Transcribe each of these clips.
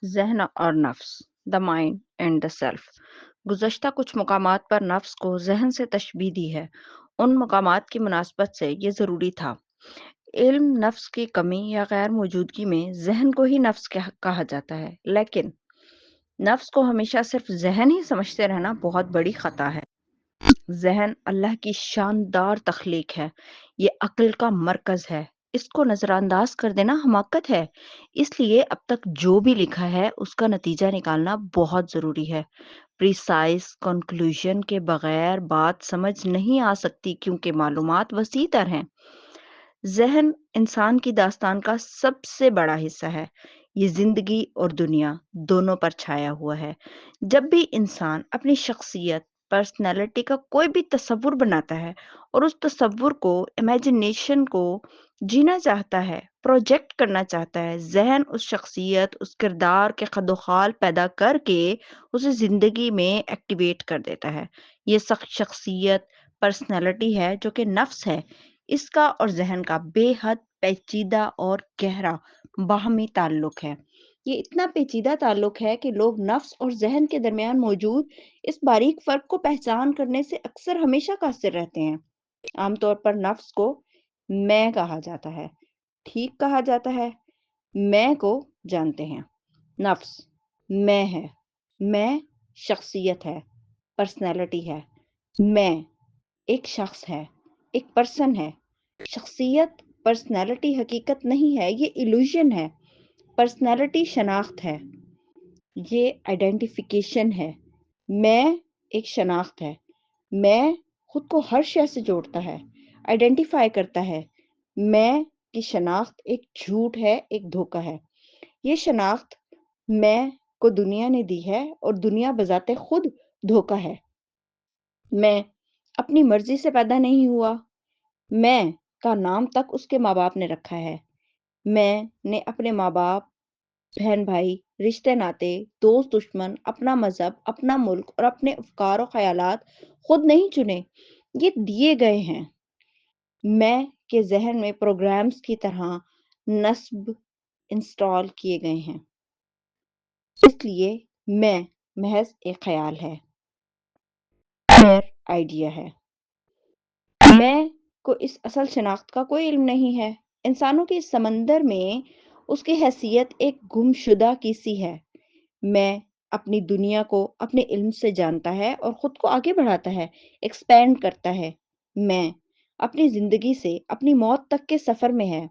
ذہن اور نفس، the mind and the self. گزشتہ کچھ مقامات پر نفس کو ذہن سے تشبیہ دی ہے۔ ان مقامات کی مناسبت سے یہ ضروری تھا۔ علم نفس کی کمی یا غیر موجودگی میں ذہن کو ہی نفس کہا جاتا ہے، لیکن نفس کو ہمیشہ صرف ذہن ہی سمجھتے رہنا بہت بڑی خطا ہے۔ ذہن اللہ کی شاندار تخلیق ہے، یہ عقل کا مرکز ہے۔ اس کو نظر انداز کر دینا حماقت ہے۔ اس لیے اب تک جو بھی لکھا ہے اس کا نتیجہ نکالنا بہت ضروری ہے۔ پریسائز کنکلوژن کے بغیر بات سمجھ نہیں آ سکتی کیونکہ معلومات وسیع تر ہیں۔ ذہن انسان کی داستان کا سب سے بڑا حصہ ہے۔ یہ زندگی اور دنیا دونوں پر چھایا ہوا ہے۔ جب بھی انسان اپنی شخصیت، پرسنالٹی کا کوئی بھی تصور بناتا ہے اور اس تصور کو، امیجنیشن کو جینا چاہتا ہے، پروجیکٹ کرنا چاہتا ہے، ذہن اس شخصیت، اس کردار کے خد و خال پیدا کر کے اسے زندگی میں ایکٹیویٹ کر دیتا ہے۔ یہ شخصیت، پرسنالٹی ہے جو کہ نفس ہے۔ اس کا اور ذہن کا بے حد پیچیدہ اور گہرا باہمی تعلق ہے۔ یہ اتنا پیچیدہ تعلق ہے کہ لوگ نفس اور ذہن کے درمیان موجود اس باریک فرق کو پہچان کرنے سے اکثر ہمیشہ قاصر رہتے ہیں۔ عام طور پر نفس کو میں کہا جاتا ہے، ٹھیک کہا جاتا ہے۔ میں کو جانتے ہیں۔ نفس میں ہے، میں شخصیت ہے، پرسنالٹی ہے۔ میں ایک شخص ہے، ایک پرسن ہے۔ شخصیت، پرسنالٹی حقیقت نہیں ہے، یہ ایلوژن ہے۔ پرسنالٹی شناخت ہے، یہ آئیڈینٹیفیکیشن ہے۔ میں ایک شناخت ہے۔ میں خود کو ہر شے سے جوڑتا ہے، آئیڈینٹیفائی کرتا ہے۔ میں کی شناخت ایک جھوٹ ہے، ایک دھوکہ ہے۔ یہ شناخت میں کو دنیا نے دی ہے اور دنیا بذات خود دھوکہ ہے۔ میں اپنی مرضی سے پیدا نہیں ہوا۔ میں کا نام تک اس کے ماں باپ نے رکھا ہے۔ میں نے اپنے ماں باپ، بہن بھائی، رشتے ناتے، دوست دشمن، اپنا مذہب، اپنا ملک اور اپنے افکار و خیالات خود نہیں چنے، یہ دیے گئے ہیں۔ میں کے ذہن میں پروگرامز کی طرح نصب انسٹال کیے گئے ہیں۔ اس لیے میں محض ایک خیال ہے، میئر آئیڈیا ہے۔ میں کو اس اصل شناخت کا کوئی علم نہیں ہے۔ انسانوں کے اس سمندر میں اس کی حیثیت ایک گمشدہ کی سی ہے۔ میں اپنی دنیا کو اپنے علم سے جانتا ہے اور خود کو آگے بڑھاتا ہے، ایکسپینڈ کرتا ہے۔ میں اپنی زندگی سے اپنی موت تک کے سفر میں ہے،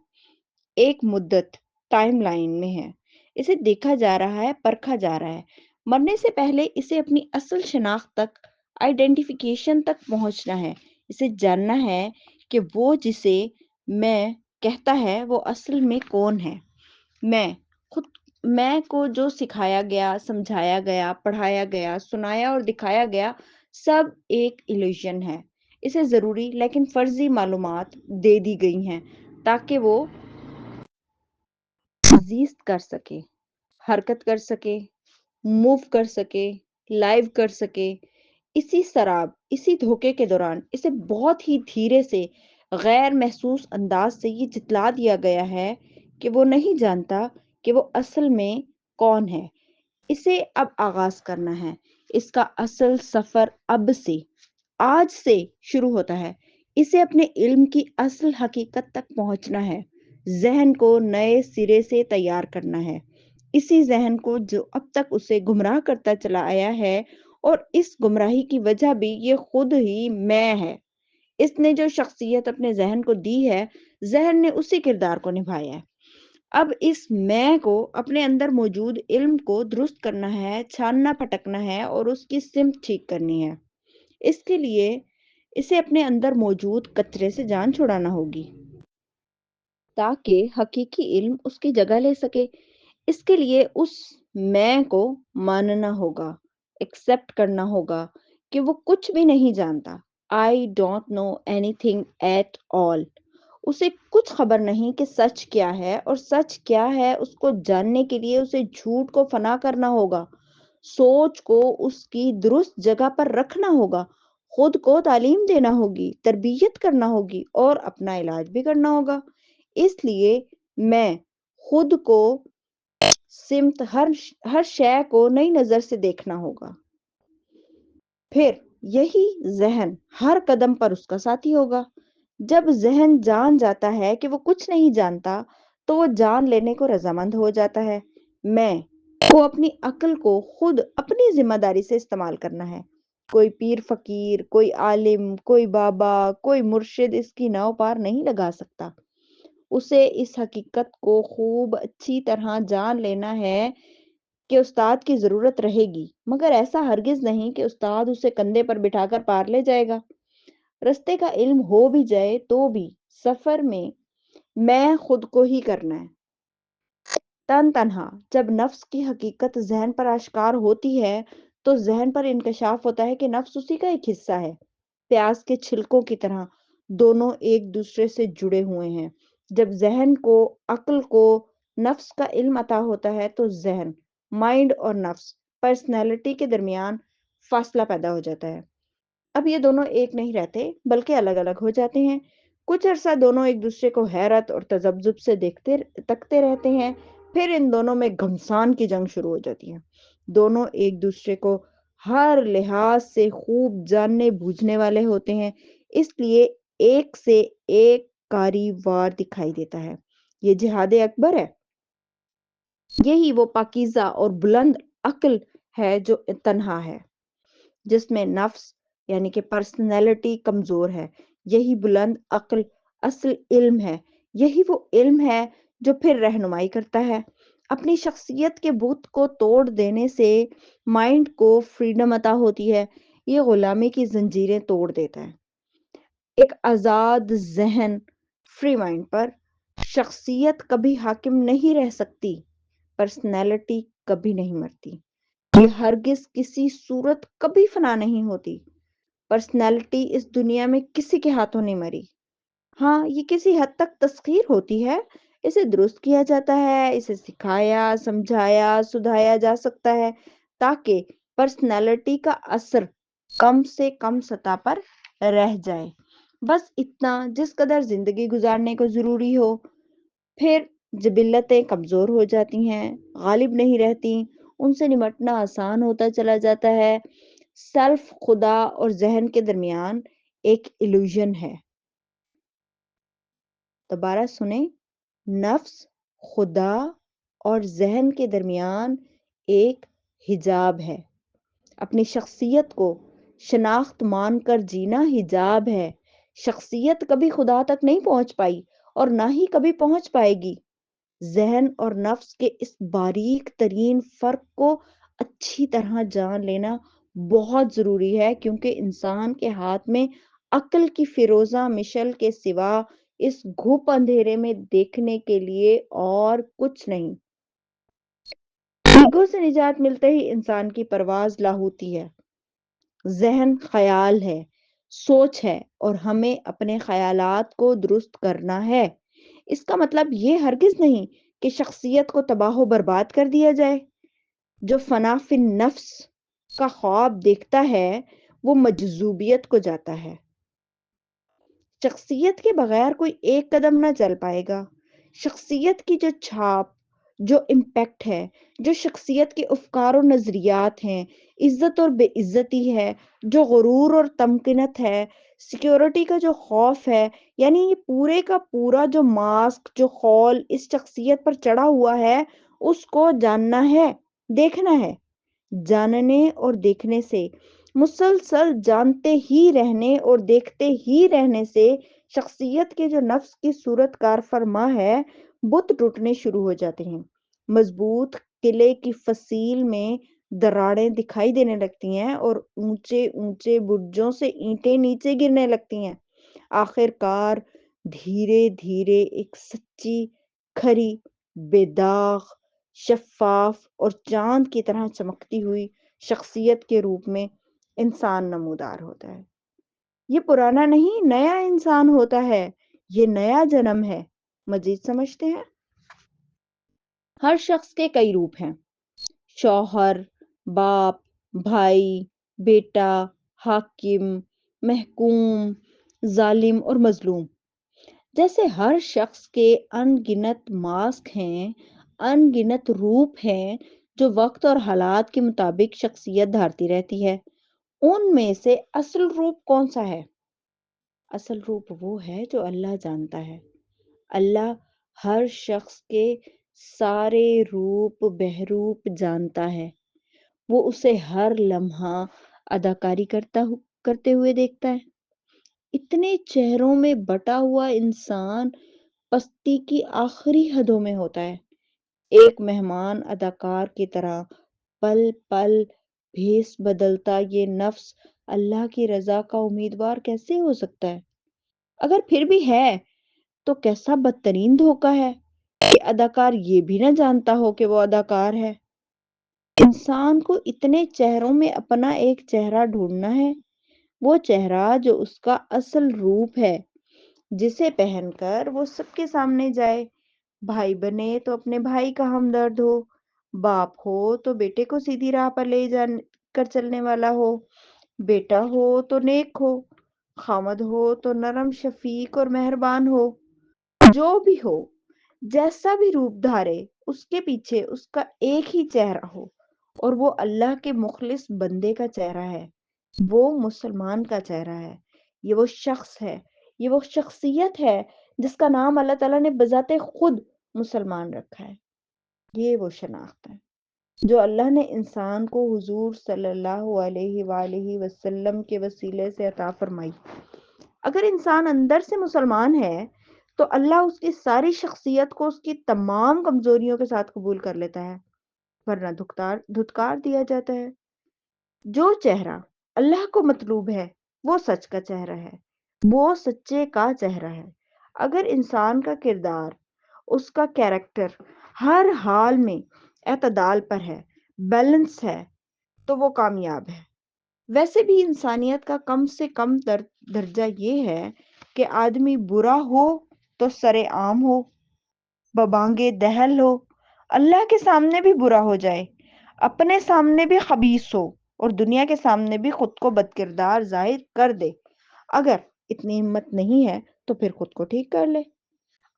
ایک مدت، ٹائم لائن میں ہے۔ اسے دیکھا جا رہا ہے، پرکھا جا رہا ہے۔ مرنے سے پہلے اسے اپنی اصل شناخت تک، آئیڈینٹیفیکیشن تک پہنچنا ہے۔ اسے جاننا ہے کہ وہ جسے میں کہتا ہے وہ اصل میں کون ہے۔ میں خود میں کو جو سکھایا گیا، سمجھایا گیا، پڑھایا گیا، سنایا اور دکھایا گیا، سب ایک ایلوژن ہے۔ اسے ضروری لیکن فرضی معلومات دے دی گئی ہیں تاکہ وہ ایگزسٹ کر سکے، حرکت کر سکے، موو کر سکے، لائیو کر سکے۔ اسی سراب، اسی دھوکے کے دوران اسے بہت ہی دھیرے سے، غیر محسوس انداز سے یہ جتلا دیا گیا ہے کہ وہ نہیں جانتا کہ وہ اصل میں کون ہے۔ اسے اب آغاز کرنا ہے۔ اس کا اصل سفر اب سے، آج سے شروع ہوتا ہے۔ اسے اپنے علم کی اصل حقیقت تک پہنچنا ہے، ذہن کو نئے سرے سے تیار کرنا ہے۔ اسی ذہن کو جو اب تک اسے گمراہ کرتا چلا آیا ہے، اور اس گمراہی کی وجہ بھی یہ خود ہی میں ہے۔ اس نے جو شخصیت اپنے ذہن کو دی ہے، ذہن نے اسی کردار کو نبھایا ہے۔ اب اس میں کو اپنے اندر موجود علم کو درست کرنا ہے، چھاننا پھٹکنا ہے اور اس کی سمت ٹھیک کرنی ہے۔ اس کے لیے اسے اپنے اندر موجود کچرے سے جان چھڑانا ہوگی تاکہ حقیقی علم اس کی جگہ لے سکے۔ اس کے لیے اس میں کو ماننا ہوگا، ایکسپٹ کرنا ہوگا کہ وہ کچھ بھی نہیں جانتا۔ I don't know anything at all۔ اسے کچھ خبر نہیں کہ سچ کیا ہے اور سچ کیا ہے۔ اس کو جاننے کے لیے اسے جھوٹ کو فنا کرنا ہوگا، سوچ کو اس کی درست جگہ پر رکھنا ہوگا، خود کو تعلیم دینا ہوگی، تربیت کرنا ہوگی اور اپنا علاج بھی کرنا ہوگا۔ اس لیے میں خود کو سمت ہر شے کو نئی نظر سے دیکھنا ہوگا۔ پھر یہی ذہن ہر قدم پر اس کا ساتھی ہوگا۔ جب ذہن جان جاتا ہے کہ وہ کچھ نہیں جانتا تو وہ جان لینے کو رضامند ہو جاتا ہے۔ میں کو اپنی عقل کو خود اپنی ذمہ داری سے استعمال کرنا ہے۔ کوئی پیر فقیر، کوئی عالم، کوئی بابا، کوئی مرشد اس کی ناؤ پار نہیں لگا سکتا۔ اسے اس حقیقت کو خوب اچھی طرح جان لینا ہے کہ استاد کی ضرورت رہے گی، مگر ایسا ہرگز نہیں کہ استاد اسے کندھے پر بٹھا کر پار لے جائے گا۔ رستے کا علم ہو بھی جائے تو بھی سفر میں خود کو ہی کرنا ہے۔ تن تنہا جب نفس کی حقیقت ذہن پر آشکار ہوتی ہے تو ذہن پر انکشاف ہوتا ہے کہ نفس اسی کا ایک حصہ ہے۔ پیاز کے چھلکوں کی طرح دونوں ایک دوسرے سے جڑے ہوئے ہیں۔ جب ذہن کو عقل کو نفس کا علم عطا ہوتا ہے تو ذہن، مائنڈ اور نفس، پرسنالٹی کے درمیان فاصلہ پیدا ہو جاتا ہے۔ اب یہ دونوں ایک نہیں رہتے بلکہ الگ الگ ہو جاتے ہیں۔ کچھ عرصہ دونوں ایک دوسرے کو حیرت اور تذبذب سے تکتے رہتے ہیں، پھر ان دونوں میں گھمسان کی جنگ شروع ہو جاتی ہے۔ دونوں ایک دوسرے کو ہر لحاظ سے خوب جاننے بوجھنے والے ہوتے ہیں، اس لیے ایک سے ایک کاری وار دکھائی دیتا ہے۔ یہ جہاد اکبر ہے۔ یہی وہ پاکیزہ اور بلند عقل ہے جو تنہا ہے، جس میں نفس یعنی کہ پرسنالٹی کمزور ہے۔ یہی بلند عقل اصل علم ہے۔ یہی وہ علم ہے جو پھر رہنمائی کرتا ہے۔ اپنی شخصیت کے بت کو توڑ دینے سے مائنڈ کو فریڈم عطا ہوتی ہے۔ یہ غلامی کی زنجیریں توڑ دیتا ہے۔ ایک آزاد ذہن، فری مائنڈ پر شخصیت کبھی حاکم نہیں رہ سکتی، پرسنالٹی کبھی نہیں مرتی، یہ ہرگز کسی صورت کبھی فنا نہیں ہوتی۔ پرسنالٹی اس دنیا میں کسی کے ہاتھوں نہیں مری۔ ہاں، یہ کسی حد تک تسخیر ہوتی ہے، اسے درست کیا جاتا ہے، اسے سکھایا، سمجھایا، سدھایا جا سکتا ہے تاکہ پرسنالٹی کا اثر کم سے کم سطح پر رہ جائے، بس اتنا جس قدر زندگی گزارنے کو ضروری ہو۔ پھر جبلتیں کمزور ہو جاتی ہیں، غالب نہیں رہتی، ان سے نمٹنا آسان ہوتا چلا جاتا ہے۔ سیلف خدا اور ذہن کے درمیان ایک ایلوژن ہے۔ دوبارہ سنیں، نفس، خدا اور ذہن کے درمیان ایک حجاب ہے۔ اپنی شخصیت کو شناخت مان کر جینا حجاب ہے۔ شخصیت کبھی خدا تک نہیں پہنچ پائی اور نہ ہی کبھی پہنچ پائے گی۔ ذہن اور نفس کے اس باریک ترین فرق کو اچھی طرح جان لینا بہت ضروری ہے، کیونکہ انسان کے ہاتھ میں عقل کی فیروزہ مشل کے سوا اس گھپ اندھیرے میں دیکھنے کے لیے اور کچھ نہیں۔ ایگو سے نجات ملتے ہی انسان کی پرواز لاہوتی ہے۔ ذہن خیال ہے، سوچ ہے اور ہمیں اپنے خیالات کو درست کرنا ہے۔ اس کا مطلب یہ ہرگز نہیں کہ شخصیت کو تباہ و برباد کر دیا جائے۔ جو فنا فی النفس کا خواب دیکھتا ہے وہ مجذوبیت کو جاتا ہے۔ شخصیت کے بغیر کوئی ایک قدم نہ چل پائے گا۔ شخصیت کی جو چھاپ، جو امپیکٹ ہے، جو شخصیت کے افکار و نظریات ہیں، عزت اور بے عزتی ہے، جو غرور اور تمکنت ہے، سیکیورٹی کا جو خوف ہے، یعنی یہ پورے کا پورا جو ماسک، جو خول اس شخصیت پر چڑھا ہوا ہے، اس کو جاننا ہے، دیکھنا ہے۔ جاننے اور دیکھنے سے، مسلسل جانتے ہی رہنے اور دیکھتے ہی رہنے سے شخصیت کے جو نفس کی صورت کار فرما ہے، بت ٹوٹنے شروع ہو جاتے ہیں۔ مضبوط قلعے کی فصیل میں دراڑیں دکھائی دینے لگتی ہیں اور اونچے اونچے برجوں سے اینٹیں نیچے گرنے لگتی ہیں۔ آخر کار دھیرے دھیرے ایک سچی، کھری، بے داغ، شفاف اور چاند کی طرح چمکتی ہوئی شخصیت کے روپ میں انسان نمودار ہوتا ہے۔ یہ پرانا نہیں، نیا انسان ہوتا ہے، یہ نیا جنم ہے۔ مزید سمجھتے ہیں؟ ہر شخص کے کئی روپ ہیں: شوہر، باپ، بھائی، بیٹا، حاکم، محکوم، ظالم اور مظلوم۔ جیسے ہر شخص کے ان گنت ماسک ہیں، ان گنت روپ ہیں جو وقت اور حالات کے مطابق شخصیت دھارتی رہتی ہے۔ ان میں سے اصل روپ کون سا ہے؟ اصل روپ وہ ہے جو اللہ جانتا ہے۔ اللہ ہر شخص کے سارے روپ بہروپ جانتا ہے۔ وہ اسے ہر لمحہ اداکاری کرتے ہوئے دیکھتا ہے۔ اتنے چہروں میں بٹا ہوا انسان پستی کی آخری حدوں میں ہوتا ہے۔ ایک مہمان اداکار کی طرح پل پل بھیس بدلتا یہ نفس اللہ کی رضا کا امیدوار کیسے ہو سکتا ہے؟ اگر پھر بھی ہے تو کیسا بدترین دھوکہ ہے کہ اداکار یہ بھی نہ جانتا ہو کہ وہ اداکار ہے۔ انسان کو اتنے چہروں میں اپنا ایک چہرہ ڈھونڈنا ہے، وہ چہرہ جو اس کا اصل روپ ہے، جسے پہن کر وہ سب کے سامنے جائے۔ بھائی بنے تو اپنے بھائی کا ہمدرد ہو، باپ ہو تو بیٹے کو سیدھی راہ پر لے جا کر چلنے والا ہو، بیٹا ہو تو نیک ہو، خامد ہو تو نرم شفیق اور مہربان ہو۔ جو بھی ہو، جیسا بھی روپ دھارے، اس کے پیچھے اس کا ایک ہی چہرہ ہو، اور وہ اللہ کے مخلص بندے کا چہرہ ہے، وہ مسلمان کا چہرہ ہے، یہ وہ شخص ہے، یہ وہ شخصیت ہے جس کا نام اللہ تعالیٰ نے بذات خود مسلمان رکھا ہے۔ یہ وہ شناخت ہے جو اللہ نے انسان کو حضور صلی اللہ علیہ وآلہ وسلم کے وسیلے سے عطا فرمائی۔ اگر انسان اندر سے مسلمان ہے تو اللہ اس کی ساری شخصیت کو اس کی تمام کمزوریوں کے ساتھ قبول کر لیتا ہے، ورنہ دھتکار دیا جاتا ہے۔ جو چہرہ اللہ کو مطلوب ہے وہ سچ کا چہرہ ہے، وہ سچے کا چہرہ ہے۔ اگر انسان کا کردار، اس کا کیریکٹر ہر حال میں اعتدال پر ہے، بیلنس ہے، تو وہ کامیاب ہے۔ ویسے بھی انسانیت کا کم سے کم درجہ یہ ہے کہ آدمی برا ہو تو سرے عام ہو، ببانگے دہل ہو، اللہ کے سامنے بھی برا ہو جائے، اپنے سامنے بھی خبیث ہو، اور دنیا کے سامنے بھی خود کو بدکردار ظاہر کر دے۔ اگر اتنی ہمت نہیں ہے تو پھر خود کو ٹھیک کر لے،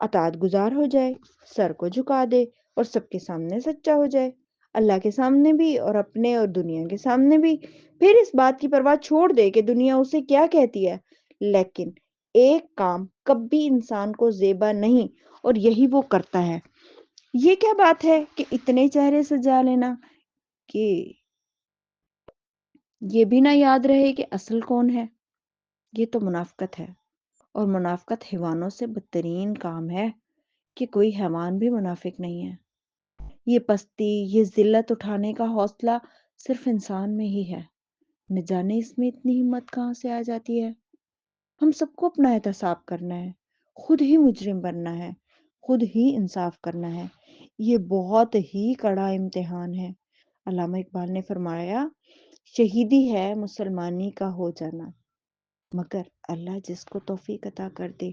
اطاعت گزار ہو جائے، سر کو جھکا دے اور سب کے سامنے سچا ہو جائے، اللہ کے سامنے بھی اور اپنے اور دنیا کے سامنے بھی۔ پھر اس بات کی پرواہ چھوڑ دے کہ دنیا اسے کیا کہتی ہے، لیکن ایک کام کبھی انسان کو زیبا نہیں، اور یہی وہ کرتا ہے۔ یہ کیا بات ہے کہ اتنے چہرے سجا لینا کہ یہ بھی نہ یاد رہے کہ اصل کون ہے؟ یہ تو منافقت ہے، اور منافقت حیوانوں سے بدترین کام ہے کہ کوئی حیوان بھی منافق نہیں ہے۔ یہ پستی، یہ ذلت اٹھانے کا حوصلہ صرف انسان میں ہی ہے۔ نہ جانے اس میں اتنی ہمت کہاں سے آ جاتی ہے۔ ہم سب کو اپنا احتساب کرنا ہے، خود ہی مجرم بننا ہے، خود ہی انصاف کرنا ہے۔ یہ بہت ہی کڑا امتحان ہے۔ علامہ اقبال نے فرمایا، شہیدی ہے مسلمانی کا ہو جانا، مگر اللہ جس کو توفیق عطا کر دے،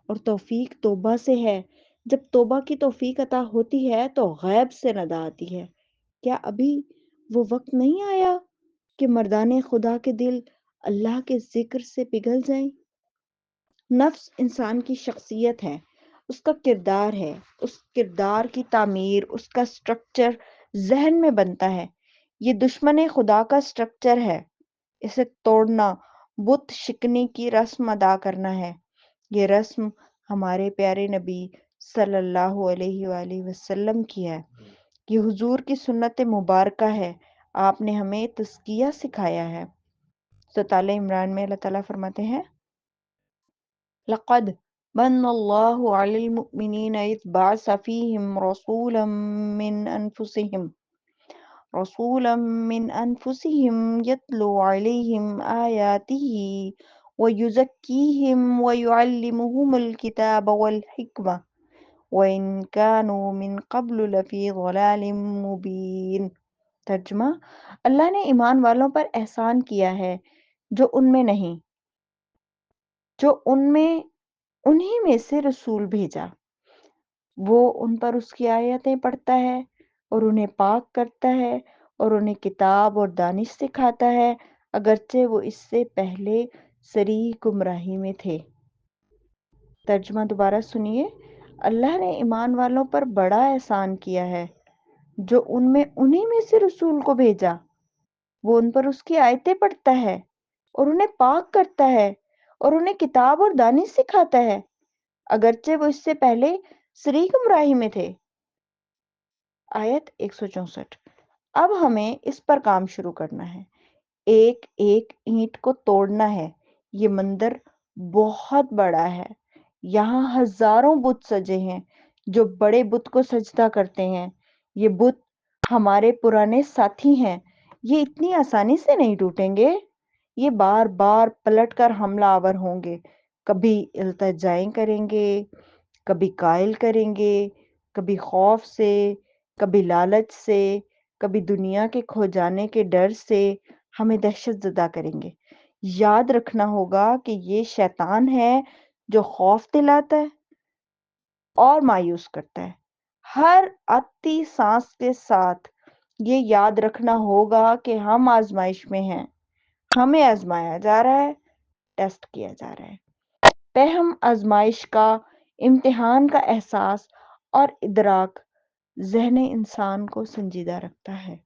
اور توفیق توبہ سے ہے۔ جب توبہ کی توفیق عطا ہوتی ہے تو غیب سے ندا آتی ہے۔ کیا ابھی وہ وقت نہیں آیا کہ مردان خدا کے دل اللہ کے ذکر سے پگھل جائیں؟ نفس انسان کی شخصیت ہے، اس کا کردار ہے، اس کردار کی تعمیر، اس کا سٹرکچر ذہن میں بنتا ہے۔ یہ دشمن خدا کا سٹرکچر ہے، اسے توڑنا بت شکنی کی رسم ادا کرنا ہے۔ یہ رسم ہمارے پیارے نبی صلی اللہ علیہ وآلہ وسلم کی ہے، یہ حضور کی سنت مبارکہ ہے، آپ نے ہمیں تزکیہ سکھایا ہے۔ سورۃ آل عمران میں اللہ تعالیٰ فرماتے ہیں، لقد من اللہ علی المؤمنین اذ بعث فیہم رسولا من انفسہم یتلو علیہم آیاتہ ویزکیہم ویعلمہم الکتاب والحکمہ وَإِن كَانُوا مِن قَبْلُ لَفِي ضَلَالٍ مُبِينٍ۔ ترجمہ، اللہ نے ایمان والوں پر احسان کیا ہے جو ان میں نہیں، جو ان میں انہی میں سے رسول بھیجا، وہ ان پر اس کی آیتیں پڑھتا ہے اور انہیں پاک کرتا ہے اور انہیں کتاب اور دانش سکھاتا ہے، اگرچہ وہ اس سے پہلے صریح گمراہی میں تھے۔ ترجمہ دوبارہ سنیے، اللہ نے ایمان والوں پر بڑا احسان کیا ہے جو انہی میں سے رسول کو بھیجا۔ وہ ان پر اس کی آیتیں پڑھتا ہے اور انہیں پاک کرتا ہے اور انہیں کتاب اور دانش سکھاتا ہے، اگرچہ وہ اس سے پہلے سری گمراہی میں تھے۔ آیت 164۔ اب ہمیں اس پر کام شروع کرنا ہے، ایک ایک اینٹ کو توڑنا ہے۔ یہ مندر بہت بڑا ہے، یہاں ہزاروں بت سجے ہیں جو بڑے بت کو سجدہ کرتے ہیں۔ یہ بت ہمارے پرانے ساتھی ہیں، یہ اتنی آسانی سے نہیں ٹوٹیں گے، یہ بار بار پلٹ کر حملہ آور ہوں گے، کبھی التجائیں کریں گے، کبھی قائل کریں گے، کبھی خوف سے، کبھی لالچ سے، کبھی دنیا کے کھو جانے کے ڈر سے ہمیں دہشت زدہ کریں گے۔ یاد رکھنا ہوگا کہ یہ شیطان ہے جو خوف دلاتا ہے اور مایوس کرتا ہے۔ ہر آتی سانس کے ساتھ یہ یاد رکھنا ہوگا کہ ہم آزمائش میں ہیں، ہمیں آزمایا جا رہا ہے، ٹیسٹ کیا جا رہا ہے۔ پہم آزمائش کا، امتحان کا احساس اور ادراک ذہن انسان کو سنجیدہ رکھتا ہے۔